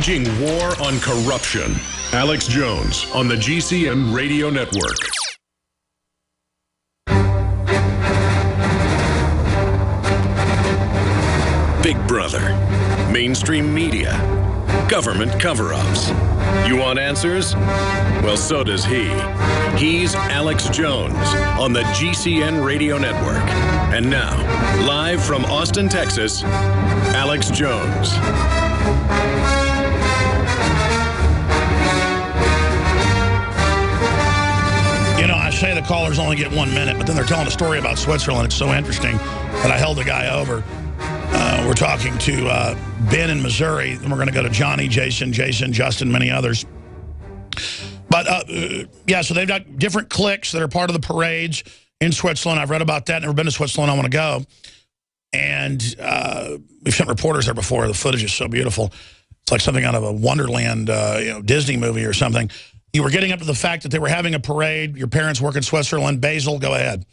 Waging war on corruption. Alex Jones on the GCN Radio Network. Big Brother, mainstream media, government cover-ups. You want answers? Well, so does he. He's Alex Jones on the GCN Radio Network. And now, live from Austin, Texas, Alex Jones. You know, I say the callers only get 1 minute, but then they're telling a story about Switzerland. It's so interesting that I held the guy over. We're talking to Ben in Missouri, and we're going to go to Johnny, Jason, Justin, many others. But, yeah, so they've got different cliques that are part of the parades in Switzerland. I've read about that. Never been to Switzerland. I want to go. And we've sent reporters there before. The footage is so beautiful. It's like something out of a Wonderland Disney movie or something. You were getting up to the fact that they were having a parade. Your parents work in Switzerland. Basil, go ahead.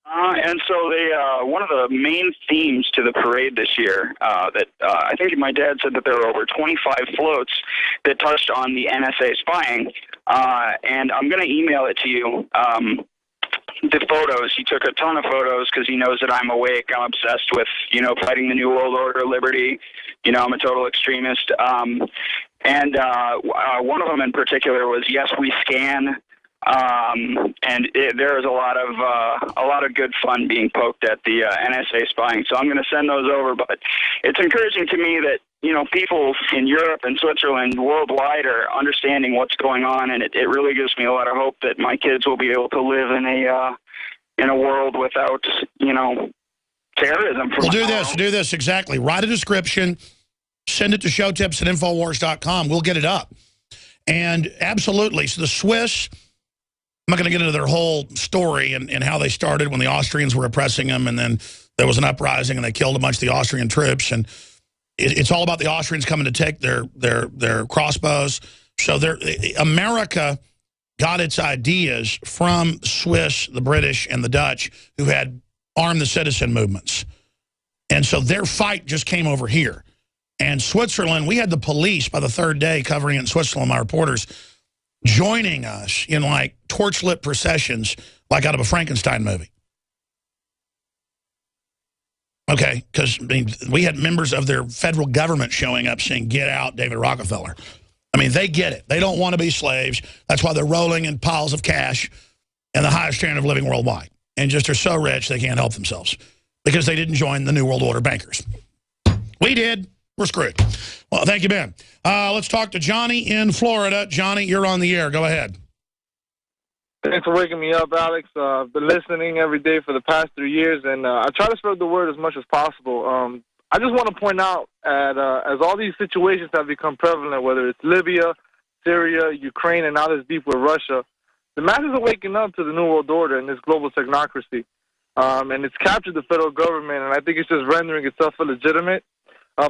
And so they, one of the main themes to the parade this year, that I think my dad said that there were over 25 floats that touched on the NSA spying. And I'm going to email it to you. The photos, he took a ton of photos because he knows that I'm awake. I'm obsessed with, fighting the New World Order, liberty. I'm a total extremist. And one of them in particular was Yes, We Scan. There is a lot of good fun being poked at the NSA spying. So I'm going to send those over. But it's encouraging to me that people in Europe and Switzerland worldwide are understanding what's going on, and it really gives me a lot of hope that my kids will be able to live in a world without terrorism. We'll do this exactly. Write a description, send it to showtips@infowars.com. We'll get it up. And absolutely, so the Swiss. I'm not going to get into their whole story and how they started when the Austrians were oppressing them, and then there was an uprising and they killed a bunch of the Austrian troops. And it's all about the Austrians coming to take their crossbows. So America got its ideas from Swiss, the British, and the Dutch, who had armed the citizen movements. And so their fight just came over here. And Switzerland, we had the police by the third day covering it in Switzerland, my reporters, joining us in like torchlit processions like out of a Frankenstein movie. Okay, because we had members of their federal government showing up saying, "Get out, David Rockefeller." I mean, they get it. They don't want to be slaves. That's why they're rolling in piles of cash and the highest standard of living worldwide. And just are so rich they can't help themselves because they didn't join the New World Order bankers. We did. We're screwed. Well, thank you, Ben. Let's talk to Johnny in Florida. Johnny, you're on the air. Go ahead. Thanks for waking me up, Alex. I've been listening every day for the past 3 years, and I try to spread the word as much as possible. I just want to point out, as all these situations have become prevalent, whether it's Libya, Syria, Ukraine, and now this beef with Russia, the masses are waking up to the New World Order and this global technocracy. And it's captured the federal government, and I think it's just rendering itself illegitimate.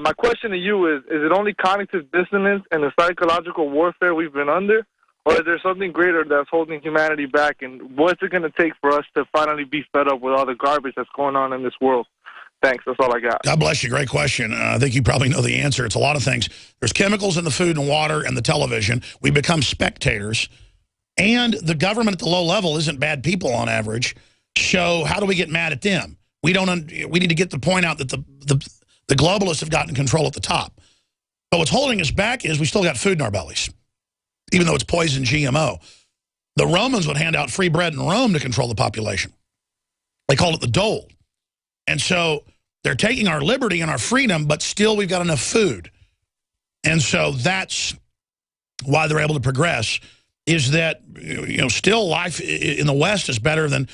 My question to you is it only cognitive dissonance and the psychological warfare we've been under, or is there something greater that's holding humanity back, and what's it going to take for us to finally be fed up with all the garbage that's going on in this world? Thanks. That's all I got. God bless you. Great question. I think you probably know the answer. It's a lot of things. There's chemicals in the food and water and the television. We become spectators, and the government at the low level isn't bad people on average. So how do we get mad at them? We need to get the point out that the globalists have gotten control at the top. But what's holding us back is we still got food in our bellies, even though it's poison GMO. The Romans would hand out free bread in Rome to control the population. They called it the dole. And so they're taking our liberty and our freedom, but still we've got enough food. And so that's why they're able to progress, is that still life in the West is better than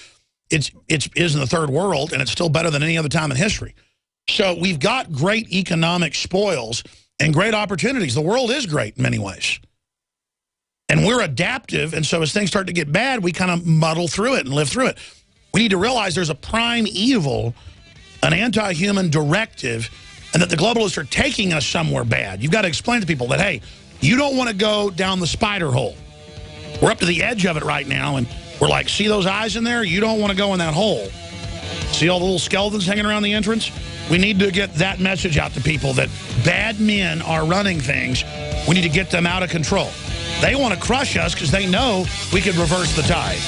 it is in the third world, and it's still better than any other time in history. So we've got great economic spoils and great opportunities. The world is great in many ways. And we're adaptive, and so as things start to get bad, we kind of muddle through it and live through it. We need to realize there's a prime evil, an anti-human directive, and that the globalists are taking us somewhere bad. You've got to explain to people that, hey, you don't want to go down the spider hole. We're up to the edge of it right now, and we're like, see those eyes in there? You don't want to go in that hole. See all the little skeletons hanging around the entrance? We need to get that message out to people that bad men are running things. We need to get them out of control. They want to crush us because they know we could reverse the tide.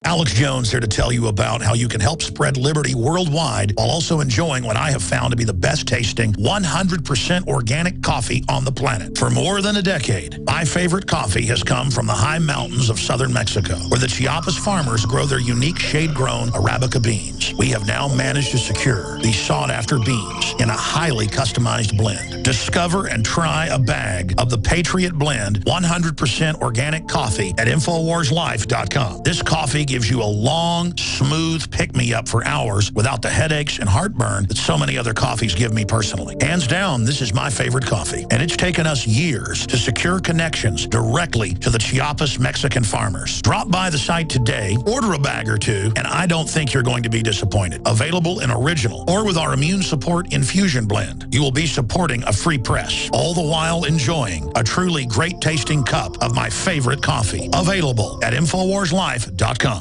Alex Jones here to tell you about how you can help spread liberty worldwide while also enjoying what I have found to be the best tasting 100% organic coffee on the planet. For more than a decade, my favorite coffee has come from the high mountains of southern Mexico, where the Chiapas farmers grow their unique shade-grown Arabica beans. We have now managed to secure these sought-after beans in a highly customized blend. Discover and try a bag of the Patriot Blend 100% organic coffee at InfoWarsLife.com. This coffee gives you a long, smooth pick-me-up for hours without the headaches and heartburn that so many other coffees give me personally. Hands down, this is my favorite coffee, and it's taken us years to secure connections directly to the Chiapas Mexican farmers. Drop by the site today, order a bag or two, and I don't think you're going to be disappointed. Available in original or with our Immune Support Infusion Blend. You will be supporting a free press, all the while enjoying a truly great-tasting cup of my favorite coffee. Available at InfoWarsLife.com.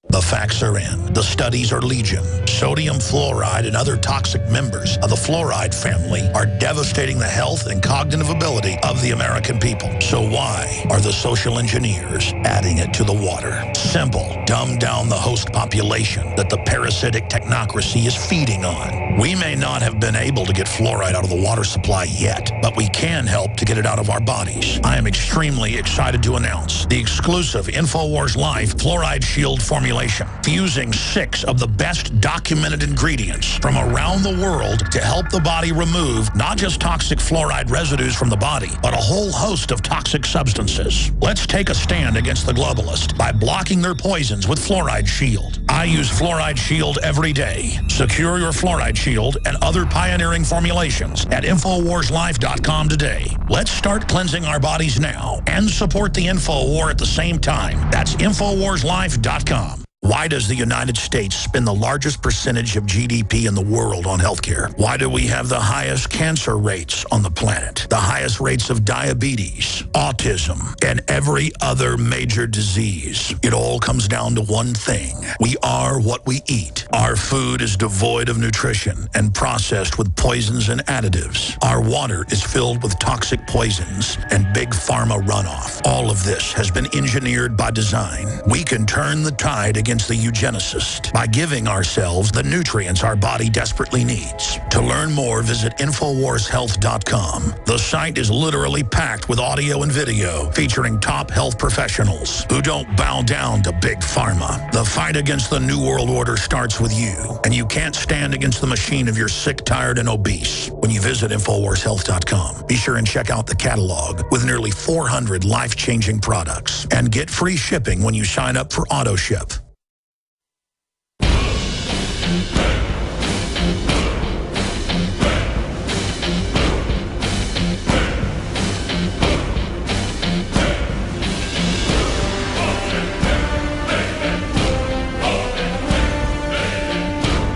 The facts are in. The studies are legion. Sodium fluoride and other toxic members of the fluoride family are devastating the health and cognitive ability of the American people. So why are the social engineers adding it to the water? Simple. Dumb down the host population that the parasitic technocracy is feeding on. We may not have been able to get fluoride out of the water supply yet, but we can help to get it out of our bodies. I am extremely excited to announce the exclusive InfoWars Life Fluoride Shield formulation, fusing 6 of the best documented ingredients from around the world to help the body remove not just toxic fluoride residues from the body, but a whole host of toxic substances. Let's take a stand against the globalists by blocking their poisons with Fluoride Shield. I use Fluoride Shield every day. Secure your Fluoride Shield and other pioneering formulations at InfoWarsLife.com today. Let's start cleansing our bodies now and support the info war at the same time. That's InfoWarsLife.com. Why does the United States spend the largest percentage of GDP in the world on healthcare? Why do we have the highest cancer rates on the planet, the highest rates of diabetes, autism, and every other major disease? It all comes down to one thing. We are what we eat. Our food is devoid of nutrition and processed with poisons and additives. Our water is filled with toxic poisons and big pharma runoff. All of this has been engineered by design. We can turn the tide against the eugenicist by giving ourselves the nutrients our body desperately needs. To learn more, visit InfoWarsHealth.com. The site is literally packed with audio and video featuring top health professionals who don't bow down to big pharma. The fight against the New World Order starts with you, and you can't stand against the machine if you're sick, tired, and obese. When you visit InfoWarsHealth.com, be sure and check out the catalog with nearly 400 life-changing products, and get free shipping when you sign up for AutoShip.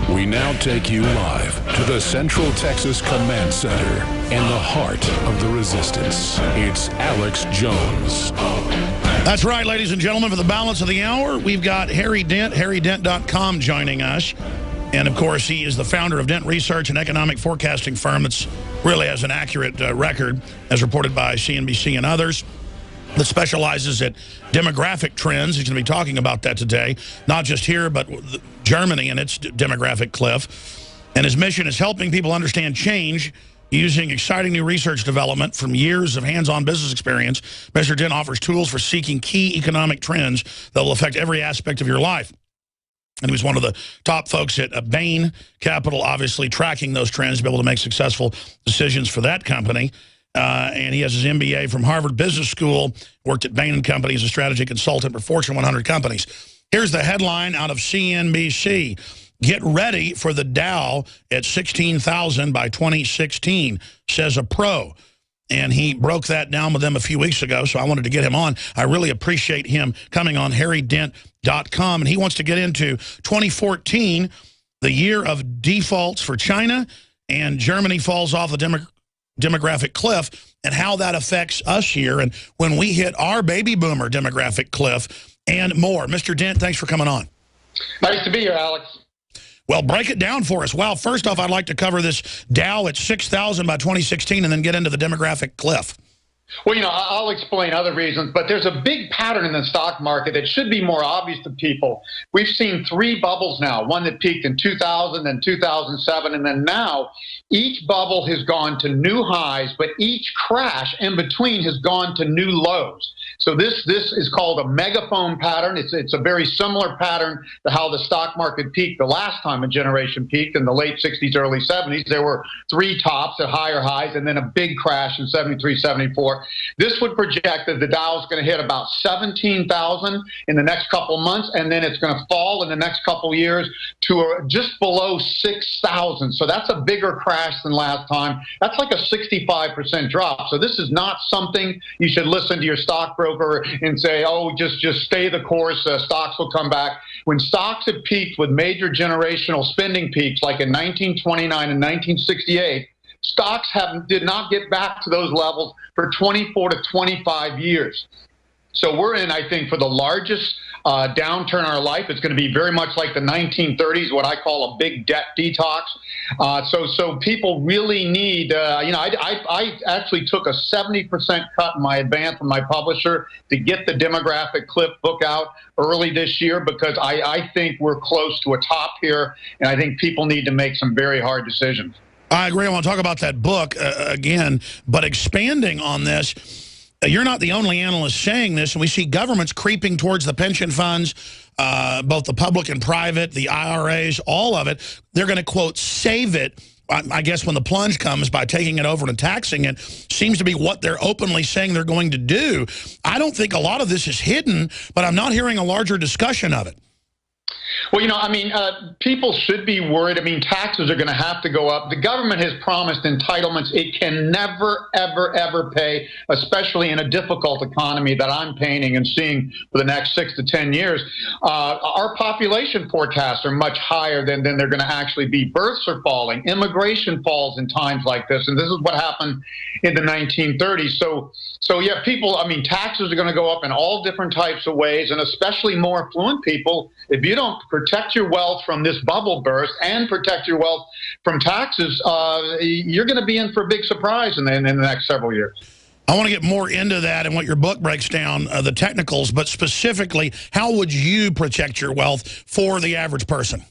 We now take you live to the Central Texas Command Center in the heart of the resistance. It's Alex Jones. That's right, ladies and gentlemen. For the balance of the hour, we've got Harry Dent, HarryDent.com, joining us. And, of course, he is the founder of Dent Research, an economic forecasting firm that's really has an accurate record, as reported by CNBC and others, that specializes at demographic trends. He's going to be talking about that today, not just here, but Germany and its demographic cliff. And his mission is helping people understand change using exciting new research development from years of hands-on business experience. Mr. Dent offers tools for seeking key economic trends that will affect every aspect of your life. And he was one of the top folks at Bain Capital, obviously tracking those trends to be able to make successful decisions for that company. And he has his MBA from Harvard Business School, worked at Bain & Company as a strategy consultant for Fortune 100 companies. Here's the headline out of CNBC. Get ready for the Dow at 16,000 by 2016, says a pro. And he broke that down with them a few weeks ago, so I wanted to get him on. I really appreciate him coming on HarryDent.com. And he wants to get into 2014, the year of defaults for China, and Germany falls off the demographic cliff, and how that affects us here, and when we hit our baby boomer demographic cliff, and more. Mr. Dent, thanks for coming on. Nice to be here, Alex. Well, break it down for us. Well, first off, I'd like to cover this Dow at 6,000 by 2016 and then get into the demographic cliff. Well, I'll explain other reasons, but there's a big pattern in the stock market that should be more obvious to people. We've seen 3 bubbles now, one that peaked in 2000 and 2007, and then now each bubble has gone to new highs, but each crash in between has gone to new lows. So this is called a megaphone pattern. It's a very similar pattern to how the stock market peaked the last time a generation peaked in the late 60s, early 70s. There were 3 tops at higher highs and then a big crash in 73, 74. This would project that the Dow is going to hit about 17,000 in the next couple of months, and then it's going to fall in the next couple of years to just below 6,000. So that's a bigger crash than last time. That's like a 65% drop. So this is not something you should listen to your stockbroker and say, oh, just stay the course, stocks will come back. When stocks have peaked with major generational spending peaks like in 1929 and 1968, stocks did not get back to those levels for 24 to 25 years. So we're in, I think, for the largest downturn in our life. It's going to be very much like the 1930s, what I call a big debt detox. So people really need, I actually took a 70% cut in my advance from my publisher to get the Demographic Cliff book out early this year because I think we're close to a top here, and I think people need to make some very hard decisions. I agree. I want to talk about that book again, but expanding on this, you're not the only analyst saying this, and we see governments creeping towards the pension funds, both the public and private, the IRAs, all of it. They're going to, quote, save it, I guess, when the plunge comes by taking it over and taxing it. Seems to be what they're openly saying they're going to do. I don't think a lot of this is hidden, but I'm not hearing a larger discussion of it. Well, people should be worried. Taxes are going to have to go up. The government has promised entitlements it can never, ever, ever pay, especially in a difficult economy that I'm painting and seeing for the next 6 to 10 years. Our population forecasts are much higher than they're going to actually be. Births are falling. Immigration falls in times like this. And this is what happened in the 1930s. So yeah, taxes are going to go up in all different types of ways, and especially more affluent people. If you don't protect your wealth from this bubble burst and protect your wealth from taxes, you're going to be in for a big surprise in the next several years. I want to get more into that and what your book breaks down, the technicals, but specifically, how would you protect your wealth for the average person?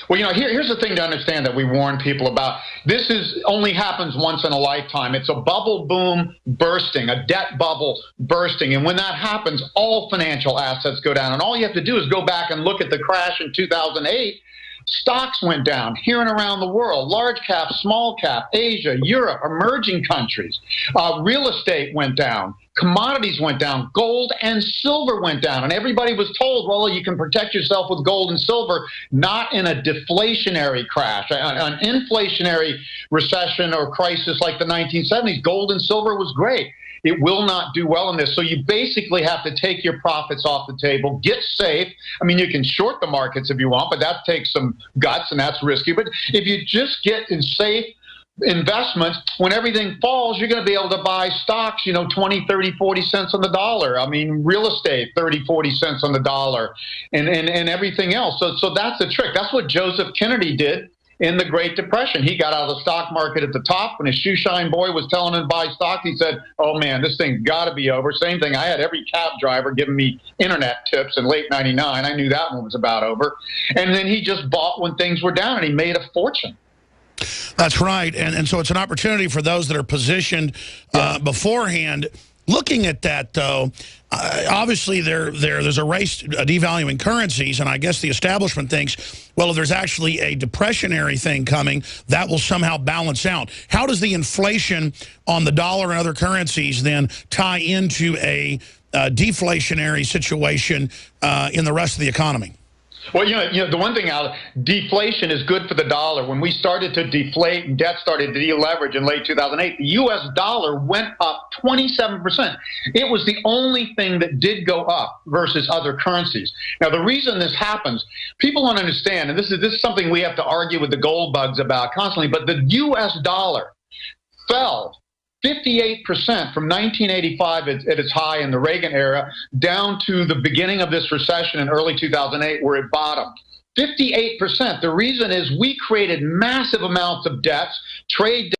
Well, here's the thing to understand that we warn people about. This only happens once in a lifetime. It's a bubble boom bursting, a debt bubble bursting. And when that happens, all financial assets go down. And all you have to do is go back and look at the crash in 2008. Stocks went down here and around the world, large cap, small cap, Asia, Europe, emerging countries. Real estate went down. Commodities went down. Gold and silver went down. And everybody was told, well, you can protect yourself with gold and silver, not in a deflationary crash. An inflationary recession or crisis like the 1970s, gold and silver was great. It will not do well in this. So you basically have to take your profits off the table, get safe. You can short the markets if you want, but that takes some guts and that's risky. But if you just get in safe investments, when everything falls, you're going to be able to buy stocks, 20, 30, 40 cents on the dollar. Real estate, 30, 40 cents on the dollar and everything else. So that's the trick. That's what Joseph Kennedy did in the Great Depression. He got out of the stock market at the top. When his shoeshine boy was telling him to buy stock, he said, oh, man, this thing's got to be over. Same thing. I had every cab driver giving me internet tips in late 99. I knew that one was about over. And then he just bought when things were down, and he made a fortune. That's right. And so it's an opportunity for those that are positioned beforehand. Looking at that, though, obviously there's a race devaluing currencies, and I guess the establishment thinks, well, if there's actually a depressionary thing coming, that will somehow balance out. How does the inflation on the dollar and other currencies then tie into a deflationary situation in the rest of the economy? Well, the one thing, Al, deflation is good for the dollar. When we started to deflate and debt started to deleverage in late 2008, the U.S. dollar went up 27%. It was the only thing that did go up versus other currencies. Now, the reason this happens, people don't understand, and this is something we have to argue with the gold bugs about constantly, but the U.S. dollar fell 58% from 1985 at its high in the Reagan era down to the beginning of this recession in early 2008 where it bottomed. 58%. The reason is we created massive amounts of debts, trade